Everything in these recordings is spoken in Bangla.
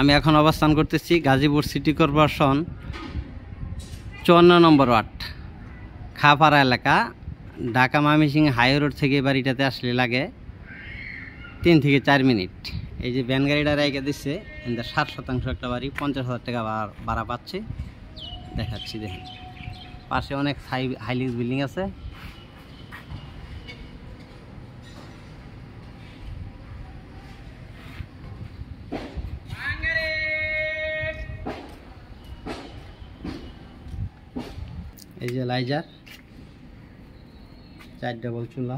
আমি এখন অবস্থান করতেছি গাজীপুর সিটি কর্পোরেশন 54 নম্বর ওয়ার্ড খাপাড়া এলাকা, ঢাকা ময়মনসিংহ হাই রোড থেকে বাড়িটাতে আসলে লাগে 3 থেকে 4 মিনিট। এই যে ভ্যান গাড়িটা রেখে দিচ্ছে, 60% একটা বাড়ি, 50,000 টাকা ভাড়া পাচ্ছে। দেখাচ্ছি, দেখেন পাশে অনেক হাইলিক্স বিল্ডিং আছে। এই যে লাইজার 4 ডাবল চুলা,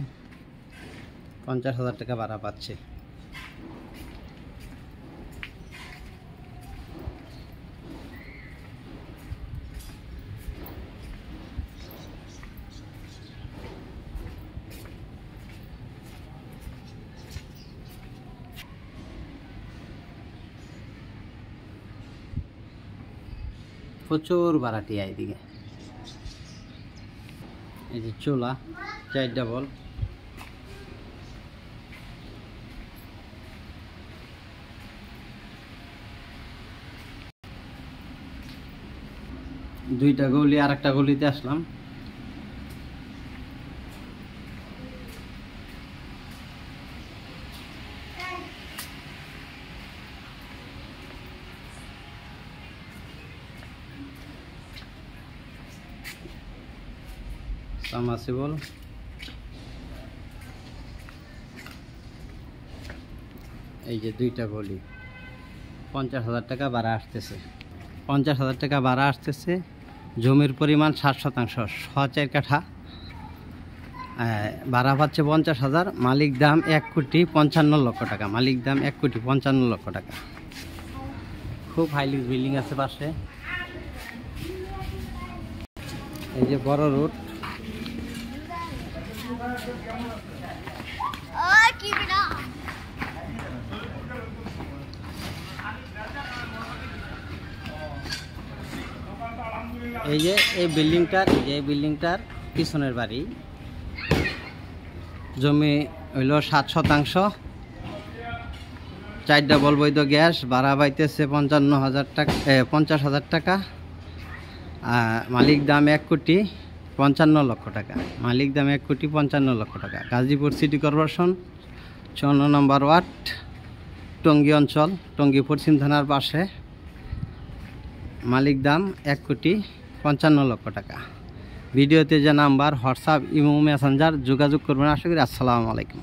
50,000 টাকা ভাড়া পাচ্ছে। প্রচুর ভাড়াটিয়া এদিকে। এই যে চুলা 4 ডাবল, দুইটা গলি, আর একটা গলিতে আসলাম। সামাসিবল, এই যে দুইটা গলি, 50,000 টাকা ভাড়া আসতেছে। 50,000 টাকা ভাড়া আসতেছে। জমির পরিমাণ 60%, 4 কাঠা, ভাড়া পাচ্ছে 50,000। মালিক দাম 1,55,00,000 টাকা। মালিক দাম 1,55,00,000 টাকা। খুব হাইলিক্স বিল্ডিং আছে পাশে। এই যে বড় রোড, এই যে এই বিল্ডিংটার পিছনের বাড়ি। জমি হইল 7%, 4 ডাবল বৈধ গ্যাস, ভাড়া পাইতেছে 50,000 টাকা। মালিক দাম 1,55,00,000 টাকা। মালিক দাম 1,55,00,000 টাকা। গাজীপুর সিটি কর্পোরেশন 54 নম্বর ওয়ার্ড, টঙ্গী অঞ্চল, টঙ্গী পশ্চিম থানার পাশে। মালিক দাম 1,55,00,000 টাকা। ভিডিওতে যে নাম্বার, হোয়াটসঅ্যাপ, ইমো, মেসেঞ্জার যোগাযোগ করবেন। আশা করি। আসসালামু আলাইকুম।